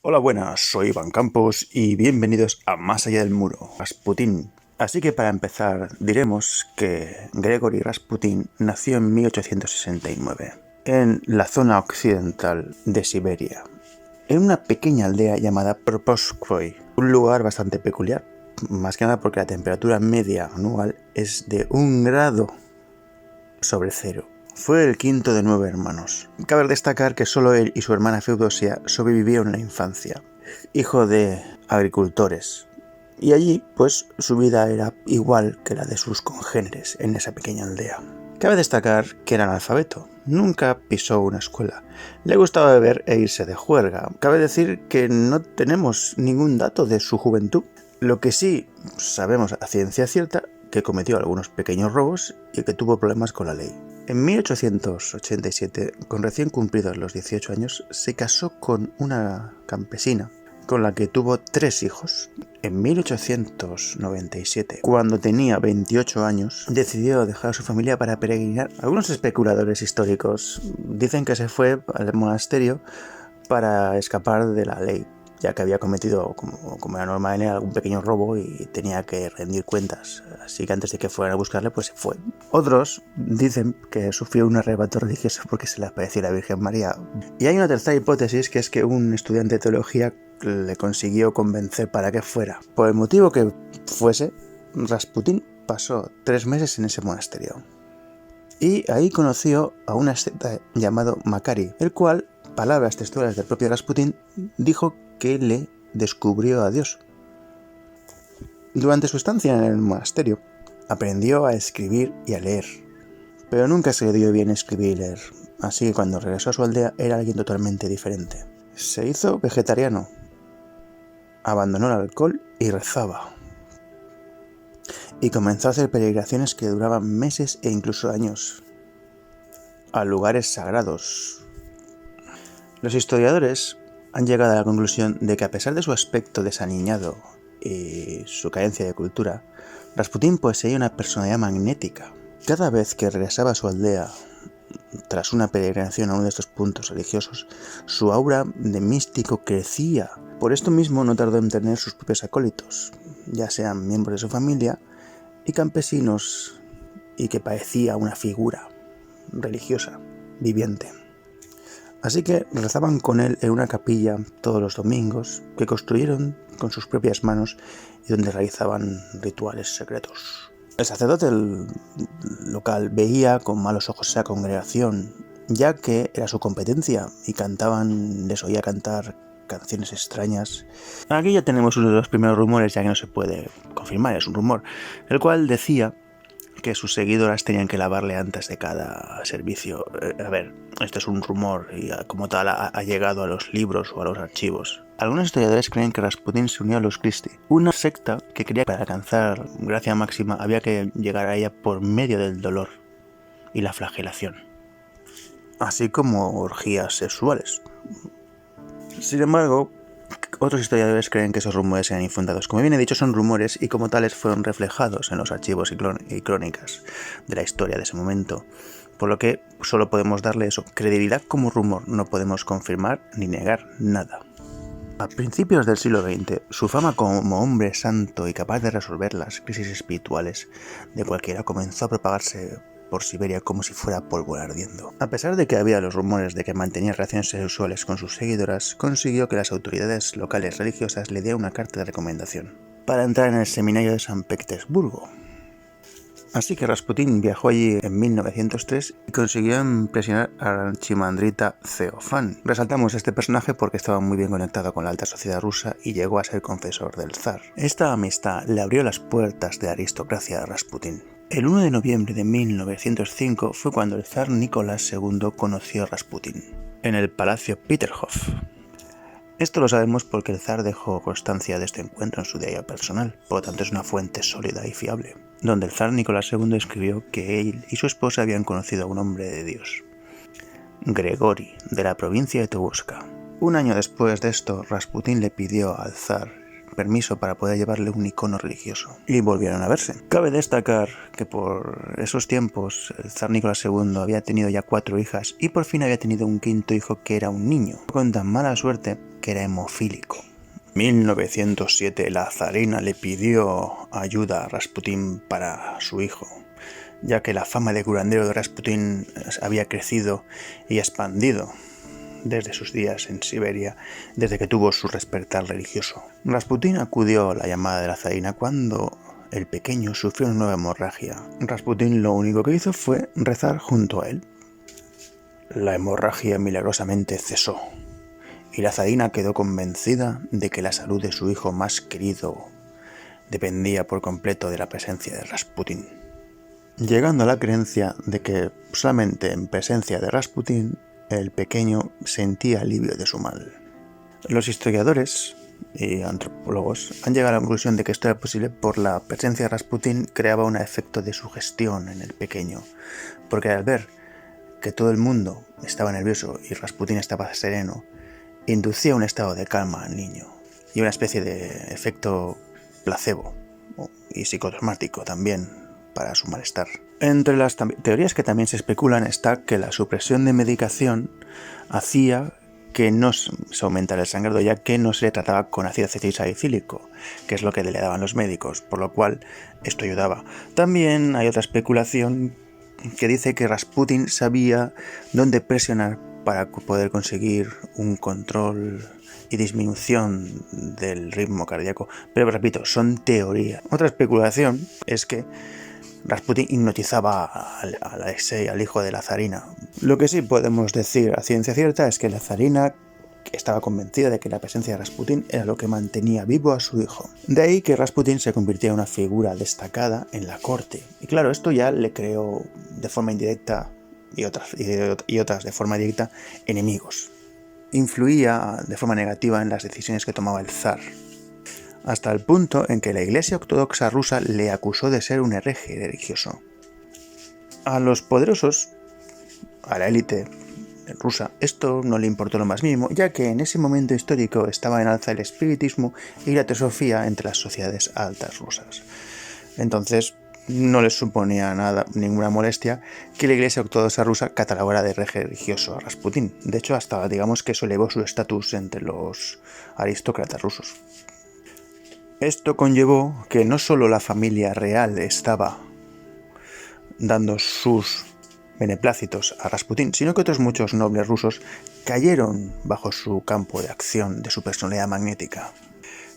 Hola, buenas, soy Iván Campos y bienvenidos a Más allá del muro, Rasputín. Así que para empezar, diremos que Grigori Rasputín nació en 1869, en la zona occidental de Siberia, en una pequeña aldea llamada Proposkvoy, un lugar bastante peculiar, más que nada porque la temperatura media anual es de 1 grado sobre cero. Fue el quinto de 9 hermanos. Cabe destacar que solo él y su hermana Feudosia sobrevivieron en la infancia, hijo de agricultores. Y allí, pues, su vida era igual que la de sus congéneres en esa pequeña aldea. Cabe destacar que era analfabeto, nunca pisó una escuela, le gustaba beber e irse de juerga. Cabe decir que no tenemos ningún dato de su juventud. Lo que sí sabemos a ciencia cierta, que cometió algunos pequeños robos y que tuvo problemas con la ley. En 1887, con recién cumplidos los 18 años, se casó con una campesina, con la que tuvo 3 hijos. En 1897, cuando tenía 28 años, decidió dejar a su familia para peregrinar. Algunos especuladores históricos dicen que se fue al monasterio para escapar de la ley, ya que había cometido, como era normal, algún pequeño robo y tenía que rendir cuentas. Así que antes de que fueran a buscarle, pues se fue. Otros dicen que sufrió un arrebato religioso porque se le apareció la Virgen María. Y hay una tercera hipótesis, que es que un estudiante de teología le consiguió convencer para que fuera. Por el motivo que fuese, Rasputín pasó 3 meses en ese monasterio. Y ahí conoció a un asceta llamado Makari, el cual, palabras textuales del propio Rasputín, dijo que le descubrió a Dios. Durante su estancia en el monasterio, aprendió a escribir y a leer, pero nunca se le dio bien escribir y leer, así que cuando regresó a su aldea era alguien totalmente diferente. Se hizo vegetariano, abandonó el alcohol y rezaba, y comenzó a hacer peregrinaciones que duraban meses e incluso años, a lugares sagrados. Los historiadores han llegado a la conclusión de que, a pesar de su aspecto desaliñado y su carencia de cultura, Rasputín poseía una personalidad magnética. Cada vez que regresaba a su aldea, tras una peregrinación a uno de estos puntos religiosos, su aura de místico crecía. Por esto mismo no tardó en tener sus propios acólitos, ya sean miembros de su familia y campesinos, y que parecía una figura religiosa viviente. Así que rezaban con él en una capilla todos los domingos, que construyeron con sus propias manos y donde realizaban rituales secretos. El sacerdote local veía con malos ojos esa congregación, ya que era su competencia y les oía cantar canciones extrañas. Aquí ya tenemos uno de los primeros rumores, ya que no se puede confirmar, es un rumor, el cual decía que sus seguidoras tenían que lavarle antes de cada servicio. A ver, esto es un rumor y como tal ha llegado a los libros o a los archivos. Algunos historiadores creen que Rasputín se unió a los Christi, una secta que creía que para alcanzar gracia máxima había que llegar a ella por medio del dolor y la flagelación, así como orgías sexuales. Sin embargo, otros historiadores creen que esos rumores eran infundados. Como bien he dicho, son rumores y como tales fueron reflejados en los archivos y crónicas de la historia de ese momento. Por lo que solo podemos darle eso, credibilidad como rumor, no podemos confirmar ni negar nada. A principios del siglo XX, su fama como hombre santo y capaz de resolver las crisis espirituales de cualquiera comenzó a propagarse por Siberia como si fuera pólvora ardiendo. A pesar de que había los rumores de que mantenía relaciones sexuales con sus seguidoras, consiguió que las autoridades locales religiosas le dieran una carta de recomendación para entrar en el seminario de San Petersburgo. Así que Rasputín viajó allí en 1903 y consiguió impresionar a la archimandrita Feofán. Resaltamos este personaje porque estaba muy bien conectado con la alta sociedad rusa y llegó a ser confesor del zar. Esta amistad le abrió las puertas de la aristocracia a Rasputín. El 1 de noviembre de 1905 fue cuando el zar Nicolás II conoció a Rasputín en el Palacio Peterhof. Esto lo sabemos porque el zar dejó constancia de este encuentro en su diario personal, por lo tanto es una fuente sólida y fiable, donde el zar Nicolás II escribió que él y su esposa habían conocido a un hombre de Dios, Grigori, de la provincia de Tobolsk. Un año después de esto, Rasputín le pidió al zar permiso para poder llevarle un icono religioso y volvieron a verse. Cabe destacar que por esos tiempos el zar Nicolás II había tenido ya 4 hijas y por fin había tenido un quinto hijo que era un niño. Con tan mala suerte que era hemofílico. 1907 la zarina le pidió ayuda a Rasputín para su hijo, ya que la fama de curandero de Rasputín había crecido y expandido desde sus días en Siberia, desde que tuvo su despertar religioso. Rasputín acudió a la llamada de la zarina cuando el pequeño sufrió una nueva hemorragia. Rasputín lo único que hizo fue rezar junto a él. La hemorragia milagrosamente cesó, y la zarina quedó convencida de que la salud de su hijo más querido dependía por completo de la presencia de Rasputín, llegando a la creencia de que solamente en presencia de Rasputín el pequeño sentía alivio de su mal. Los historiadores y antropólogos han llegado a la conclusión de que esto era posible por la presencia de Rasputín creaba un efecto de sugestión en el pequeño, porque al ver que todo el mundo estaba nervioso y Rasputín estaba sereno, inducía un estado de calma al niño y una especie de efecto placebo y psicosomático también para su malestar. Entre las teorías que también se especulan está que la supresión de medicación hacía que no se aumentara el sangrado, ya que no se le trataba con ácido acetilsalicílico, que es lo que le daban los médicos, por lo cual esto ayudaba. También hay otra especulación que dice que Rasputín sabía dónde presionar para poder conseguir un control y disminución del ritmo cardíaco. Pero repito, son teorías. Otra especulación es que Rasputín hipnotizaba al Alexei, al hijo de la zarina. Lo que sí podemos decir a ciencia cierta es que la zarina estaba convencida de que la presencia de Rasputín era lo que mantenía vivo a su hijo. De ahí que Rasputín se convirtiera en una figura destacada en la corte. Y claro, esto ya le creó de forma indirecta y otras de forma directa enemigos. Influía de forma negativa en las decisiones que tomaba el zar, hasta el punto en que la Iglesia Ortodoxa rusa le acusó de ser un hereje religioso. A los poderosos, a la élite rusa, esto no le importó lo más mínimo, ya que en ese momento histórico estaba en alza el espiritismo y la teosofía entre las sociedades altas rusas. Entonces, no les suponía ninguna molestia que la Iglesia Ortodoxa rusa catalogara de hereje religioso a Rasputín. De hecho, hasta digamos que eso elevó su estatus entre los aristócratas rusos. Esto conllevó que no solo la familia real estaba dando sus beneplácitos a Rasputín, sino que otros muchos nobles rusos cayeron bajo su campo de acción de su personalidad magnética.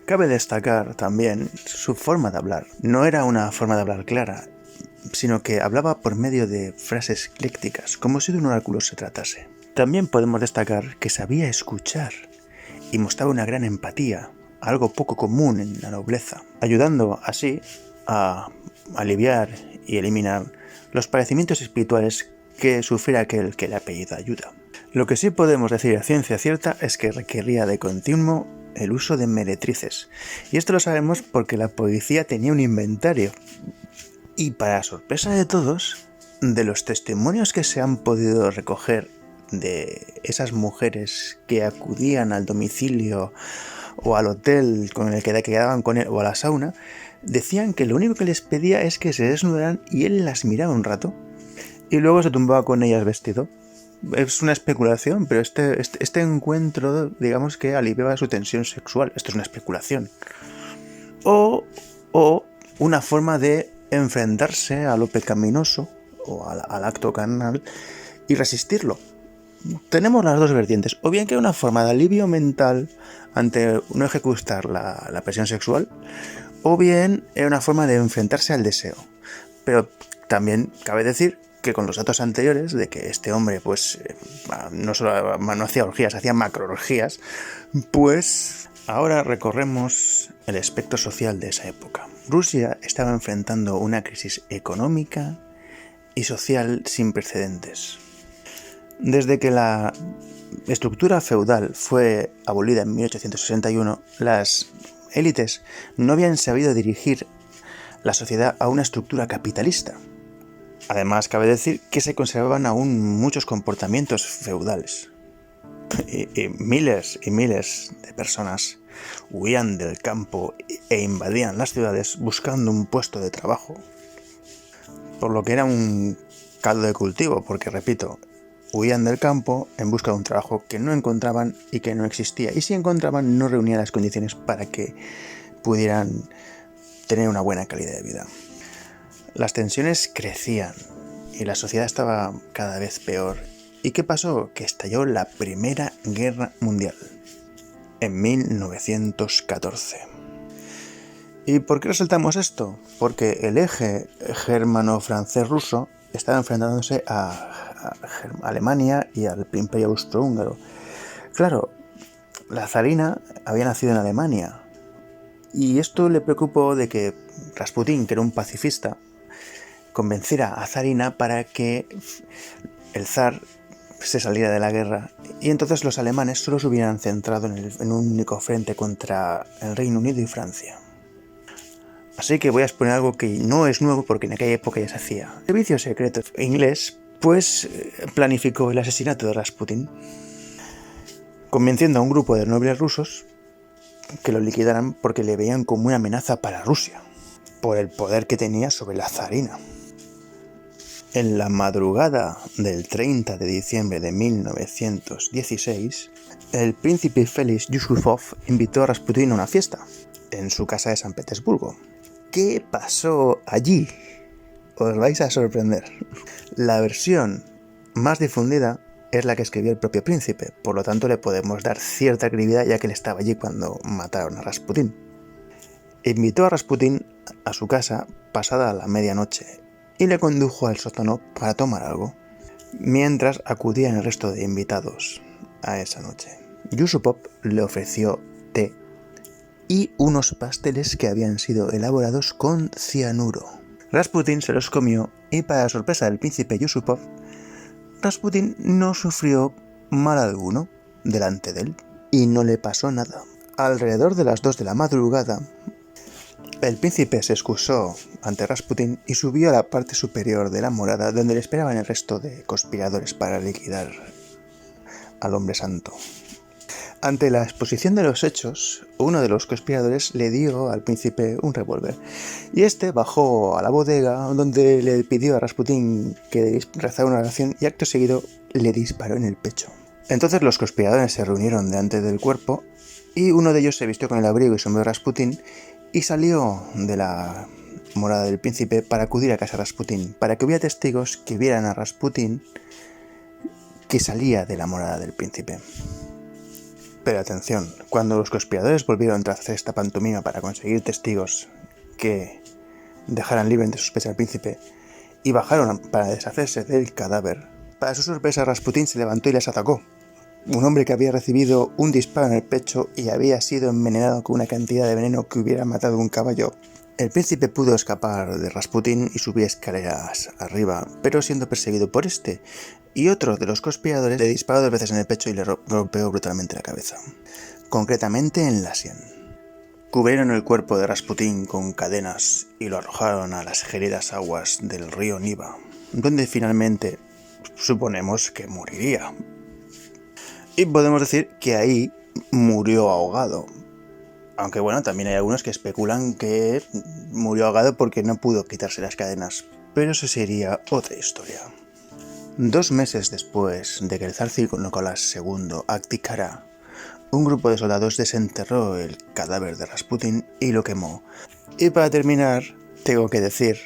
Cabe destacar también su forma de hablar. No era una forma de hablar clara, sino que hablaba por medio de frases eclécticas, como si de un oráculo se tratase. También podemos destacar que sabía escuchar y mostraba una gran empatía, algo poco común en la nobleza, ayudando así a aliviar y eliminar los padecimientos espirituales que sufría aquel que le apellida ayuda. Lo que sí podemos decir a ciencia cierta es que requería de continuo el uso de meretrices, y esto lo sabemos porque la policía tenía un inventario. Y para sorpresa de todos, de los testimonios que se han podido recoger de esas mujeres que acudían al domicilio o al hotel con el que quedaban con él o a la sauna, decían que lo único que les pedía es que se desnudaran y él las miraba un rato y luego se tumbaba con ellas vestido. Es una especulación, pero este encuentro, digamos que aliviaba su tensión sexual. Esto es una especulación. O una forma de enfrentarse a lo pecaminoso o al acto carnal y resistirlo. Tenemos las dos vertientes. O bien que una forma de alivio mental ante no ejecutar la presión sexual, o bien una forma de enfrentarse al deseo. Pero también cabe decir que con los datos anteriores de que este hombre pues no solo no hacía orgías, hacía macroorgías, pues ahora recorremos el espectro social de esa época. Rusia estaba enfrentando una crisis económica y social sin precedentes. Desde que la estructura feudal fue abolida en 1861, las élites no habían sabido dirigir la sociedad a una estructura capitalista. Además, cabe decir que se conservaban aún muchos comportamientos feudales. Y miles y miles de personas huían del campo e invadían las ciudades buscando un puesto de trabajo. Por lo que era un caldo de cultivo, porque repito, huían del campo en busca de un trabajo que no encontraban y que no existía. Y si encontraban, no reunían las condiciones para que pudieran tener una buena calidad de vida. Las tensiones crecían y la sociedad estaba cada vez peor. ¿Y qué pasó? Que estalló la Primera Guerra Mundial en 1914. ¿Y por qué resaltamos esto? Porque el eje germano-francés-ruso estaba enfrentándose a Alemania y al Imperio Austrohúngaro. Claro, la zarina había nacido en Alemania y esto le preocupó de que Rasputín, que era un pacifista, convenciera a Zarina para que el zar se saliera de la guerra y entonces los alemanes solo se hubieran centrado en un único frente contra el Reino Unido y Francia. Así que voy a exponer algo que no es nuevo porque en aquella época ya se hacía. El servicio secreto inglés pues planificó el asesinato de Rasputín, convenciendo a un grupo de nobles rusos que lo liquidaran porque le veían como una amenaza para Rusia, por el poder que tenía sobre la zarina. En la madrugada del 30 de diciembre de 1916, el príncipe Félix Yusupov invitó a Rasputín a una fiesta en su casa de San Petersburgo. ¿Qué pasó allí? Os vais a sorprender. La versión más difundida es la que escribió el propio príncipe, por lo tanto le podemos dar cierta credibilidad ya que él estaba allí cuando mataron a Rasputín. Invitó a Rasputín a su casa pasada la medianoche y le condujo al sótano para tomar algo, mientras acudían el resto de invitados a esa noche. Yusupov le ofreció té y unos pasteles que habían sido elaborados con cianuro. Rasputín se los comió y para sorpresa del príncipe Yusupov, Rasputín no sufrió mal alguno delante de él y no le pasó nada. Alrededor de las 2 de la madrugada, el príncipe se excusó ante Rasputín y subió a la parte superior de la morada donde le esperaban el resto de conspiradores para liquidar al hombre santo. Ante la exposición de los hechos, uno de los conspiradores le dio al príncipe un revólver y este bajó a la bodega donde le pidió a Rasputín que rezara una oración y acto seguido le disparó en el pecho. Entonces los conspiradores se reunieron delante del cuerpo y uno de ellos se vistió con el abrigo y sombrero de Rasputín y salió de la morada del príncipe para acudir a casa de Rasputín, para que hubiera testigos que vieran a Rasputín que salía de la morada del príncipe. Pero atención, cuando los conspiradores volvieron tras hacer esta pantomima para conseguir testigos que dejaran libre de sospecha al príncipe y bajaron para deshacerse del cadáver, para su sorpresa Rasputín se levantó y les atacó. Un hombre que había recibido un disparo en el pecho y había sido envenenado con una cantidad de veneno que hubiera matado un caballo. El príncipe pudo escapar de Rasputín y subir escaleras arriba, pero siendo perseguido por este y otro de los conspiradores le disparó 2 veces en el pecho y le golpeó brutalmente la cabeza, concretamente en la sien. Cubrieron el cuerpo de Rasputín con cadenas y lo arrojaron a las gélidas aguas del río Niva, donde finalmente suponemos que moriría. Y podemos decir que ahí murió ahogado. Aunque bueno, también hay algunos que especulan que murió ahogado porque no pudo quitarse las cadenas. Pero eso sería otra historia. 2 meses después de que el zar Nicolás II abdicara, un grupo de soldados desenterró el cadáver de Rasputín y lo quemó. Y para terminar, tengo que decir,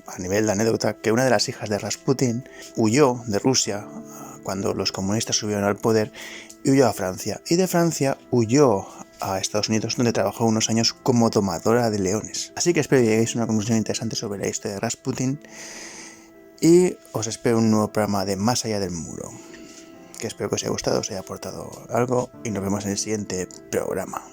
a nivel de anécdota, que una de las hijas de Rasputín huyó de Rusia cuando los comunistas subieron al poder y huyó a Francia. Y de Francia huyó a Estados Unidos, donde trabajó unos años como domadora de leones. Así que espero que lleguéis a una conclusión interesante sobre la historia de Rasputín y os espero un nuevo programa de Más allá del muro, que espero que os haya gustado, os haya aportado algo y nos vemos en el siguiente programa.